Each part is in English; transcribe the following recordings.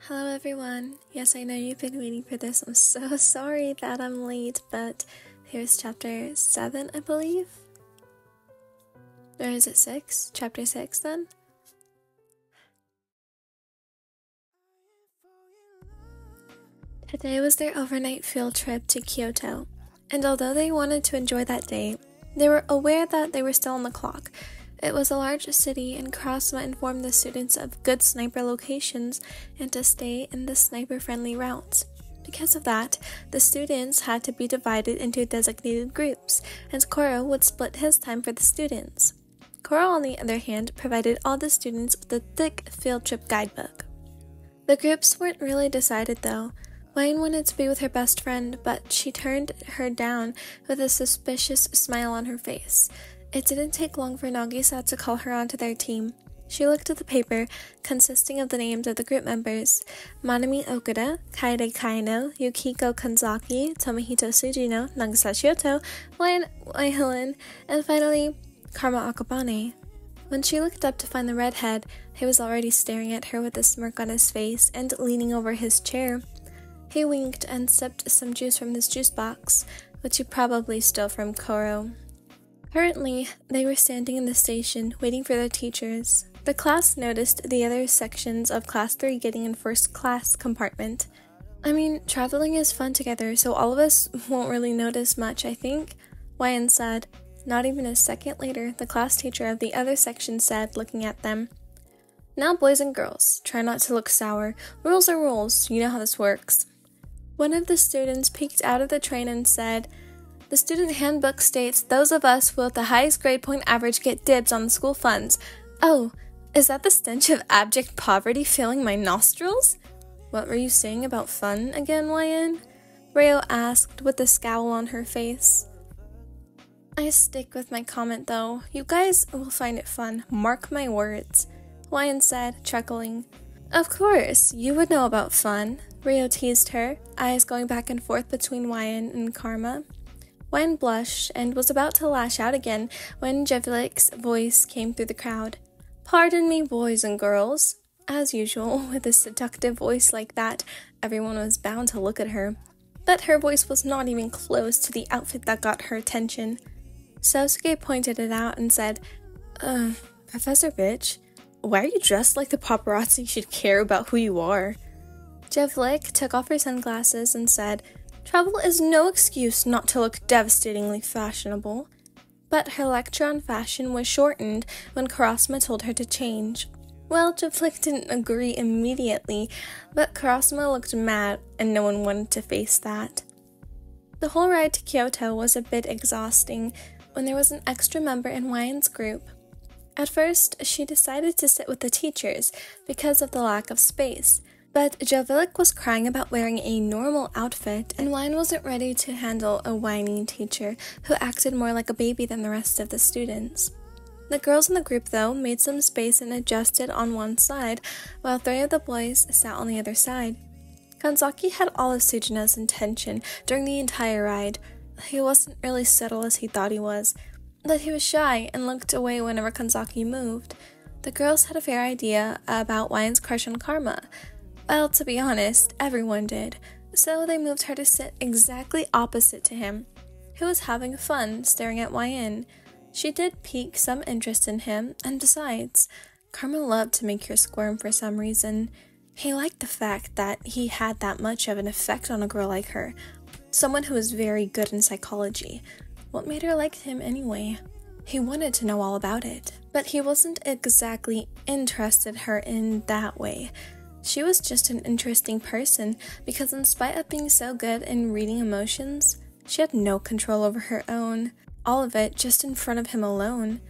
Hello everyone. Yes, I know you've been waiting for this. I'm so sorry that I'm late, but here's chapter 7, I believe. Or is it 6? Chapter 6 then? Today was their overnight field trip to Kyoto, and although they wanted to enjoy that day, they were aware that they were still on the clock. It was a large city, and Kurosama informed the students of good sniper locations and to stay in the sniper-friendly routes. Because of that, the students had to be divided into designated groups, and Koro would split his time for the students. Koro, on the other hand, provided all the students with a thick field trip guidebook. The groups weren't really decided, though. Wayne wanted to be with her best friend, but she turned her down with a suspicious smile on her face. It didn't take long for Nagisa to call her onto their team. She looked at the paper, consisting of the names of the group members: Manami Okuda, Kaede Kaino, Yukiko Kanzaki, Tomohito Sujino, Nagisa Shoto, Wayne Waihelin, and finally, Karma Akabane. When she looked up to find the redhead, he was already staring at her with a smirk on his face and leaning over his chair. He winked and sipped some juice from his juice box, which he probably stole from Koro. Currently, they were standing in the station, waiting for their teachers. The class noticed the other sections of Class 3 getting in first class compartment. I mean, traveling is fun together, so all of us won't really notice much, I think, Wyan said. Not even a second later, the class teacher of the other section said, looking at them, "Now, boys and girls, try not to look sour. Rules are rules, you know how this works." One of the students peeked out of the train and said, "The student handbook states those of us with the highest grade point average get dibs on the school funds. Oh, is that the stench of abject poverty filling my nostrils?" "What were you saying about fun again, Wyan?" Ryo asked with a scowl on her face. "I stick with my comment though. You guys will find it fun, mark my words," Wyan said, chuckling. "Of course, you would know about fun," Ryo teased her, eyes going back and forth between Wyan and Karma. Wyan blushed and was about to lash out again when Jevlik's voice came through the crowd. "Pardon me, boys and girls." As usual, with a seductive voice like that, everyone was bound to look at her. But her voice was not even close to the outfit that got her attention. Sosuke pointed it out and said, Professor Bitch, why are you dressed like the paparazzi should care about who you are?" Jevlik took off her sunglasses and said, "Travel is no excuse not to look devastatingly fashionable." But her lecture on fashion was shortened when Kurosama told her to change. Well, Jevlik didn't agree immediately, but Kurosama looked mad and no one wanted to face that. The whole ride to Kyoto was a bit exhausting when there was an extra member in Wyan's group. At first, she decided to sit with the teachers because of the lack of space. But Jevlik was crying about wearing a normal outfit, and Wyan wasn't ready to handle a whiny teacher who acted more like a baby than the rest of the students. The girls in the group, though, made some space and adjusted on one side, while 3 of the boys sat on the other side. Kanzaki had all of Sujino's attention during the entire ride. He wasn't really subtle as he thought he was, but he was shy and looked away whenever Kanzaki moved. The girls had a fair idea about Wyan's crush on Karma. Well, to be honest, everyone did, so they moved her to sit exactly opposite to him, who was having fun staring at Wyan. She did pique some interest in him, and besides, Karma loved to make her squirm for some reason. He liked the fact that he had that much of an effect on a girl like her, someone who was very good in psychology. What made her like him anyway? He wanted to know all about it, but he wasn't exactly interested in her in that way. She was just an interesting person because in spite of being so good in reading emotions, she had no control over her own, all of it just in front of him alone.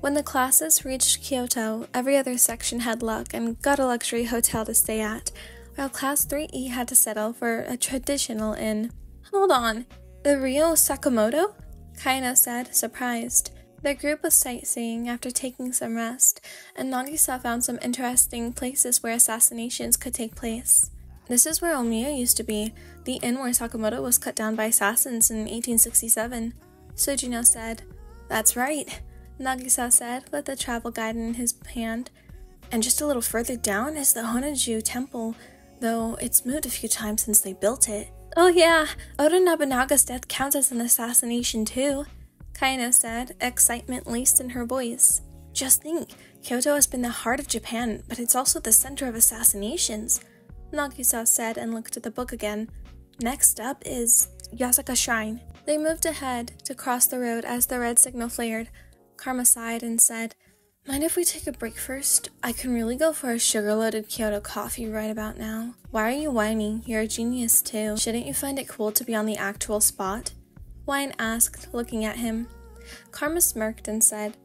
When the classes reached Kyoto, every other section had luck and got a luxury hotel to stay at, while Class 3E had to settle for a traditional inn. "Hold on, the Ryo Sakamoto?" Kaino said, surprised. Their group was sightseeing after taking some rest, and Nagisa found some interesting places where assassinations could take place. "This is where Omiya used to be, the inn where Sakamoto was cut down by assassins in 1867, Sujino said. "That's right," Nagisa said with the travel guide in his hand. "And just a little further down is the Honaju Temple. though it's moved a few times since they built it. Oh yeah, Oda Nobunaga's death counts as an assassination too, Kaino said, excitement laced in her voice. Just think, Kyoto has been the heart of Japan, but it's also the center of assassinations, Nagisa said and looked at the book again. Next up is Yasaka Shrine. They moved ahead to cross the road as the red signal flared. Karma sighed and said, Mind if we take a break first? I can really go for a sugar-loaded Kyoto coffee right about now. Why are you whining? You're a genius too. Shouldn't you find it cool to be on the actual spot? Wine asked, looking at him. Karma smirked and said,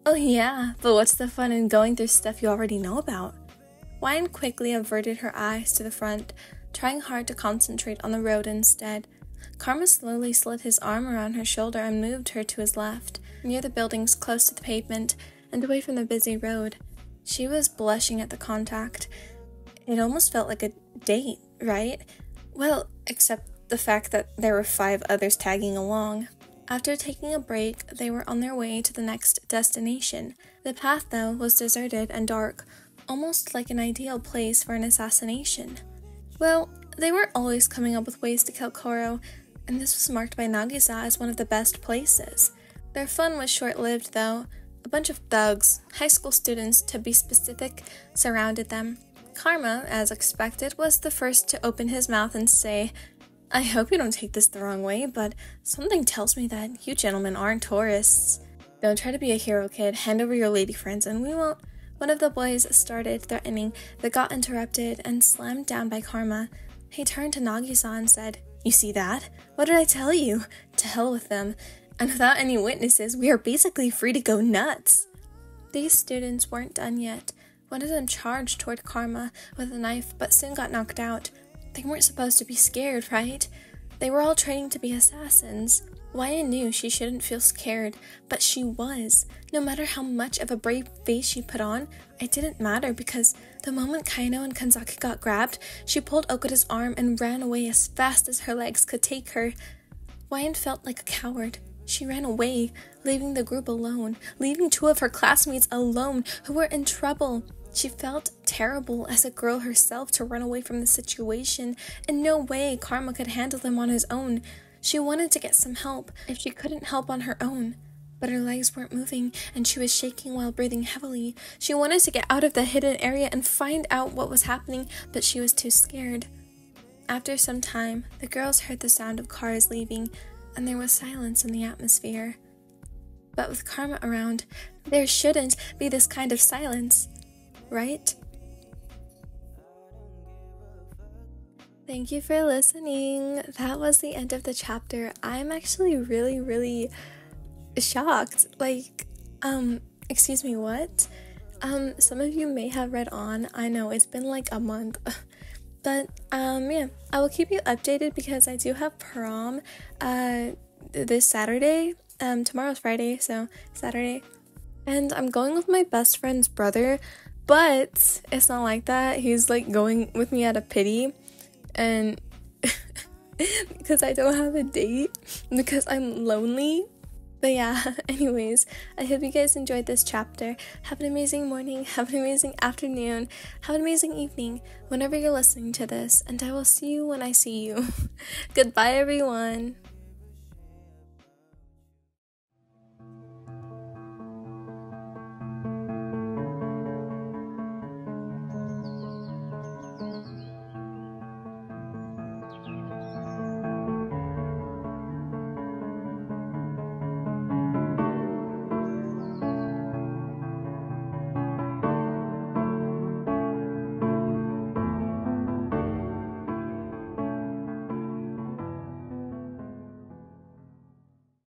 Oh yeah, but what's the fun in going through stuff you already know about? Wine quickly averted her eyes to the front, trying hard to concentrate on the road instead. Karma slowly slid his arm around her shoulder and moved her to his left, near the buildings close to the pavement, and away from the busy road. She was blushing at the contact. It almost felt like a date, right? Well, except the fact that there were 5 others tagging along. After taking a break, they were on their way to the next destination. The path, though, was deserted and dark, almost like an ideal place for an assassination. Well, they weren't always coming up with ways to kill Koro, and this was marked by Nagisa as one of the best places. Their fun was short-lived, though. A bunch of thugs, high school students to be specific, surrounded them. Karma, as expected, was the first to open his mouth and say, I hope you don't take this the wrong way, but something tells me that you gentlemen aren't tourists. Don't try to be a hero, kid. Hand over your lady friends and we won't. One of the boys started threatening, but got interrupted and slammed down by Karma. He turned to Nagisa and said, You see that? What did I tell you? To hell with them. And without any witnesses, we are basically free to go nuts. These students weren't done yet. One of them charged toward Karma with a knife, but soon got knocked out. They weren't supposed to be scared, right? They were all training to be assassins. Waya knew she shouldn't feel scared, but she was. No matter how much of a brave face she put on, it didn't matter because the moment Kaino and Kanzaki got grabbed, she pulled Okuda's arm and ran away as fast as her legs could take her. Wayan felt like a coward. She ran away, leaving the group alone, leaving 2 of her classmates alone who were in trouble. She felt terrible as a girl herself to run away from the situation. In no way Karma could handle them on his own. She wanted to get some help if she couldn't help on her own. But her legs weren't moving and she was shaking while breathing heavily. She wanted to get out of the hidden area and find out what was happening, but she was too scared. After some time, the girls heard the sound of cars leaving, and there was silence in the atmosphere. But with Karma around, there shouldn't be this kind of silence, right? Thank you for listening. That was the end of the chapter. I'm actually really shocked. Excuse me, what? Some of you may have read on. I know it's been like a month. But, yeah, I will keep you updated because I do have prom, this Saturday. Tomorrow's Friday, so Saturday. And I'm going with my best friend's brother, but it's not like that. He's, like, going with me out of pity, and because I don't have a date, because I'm lonely. But yeah, anyways, I hope you guys enjoyed this chapter. Have an amazing morning, have an amazing afternoon, have an amazing evening, whenever you're listening to this, and I will see you when I see you. Goodbye, everyone.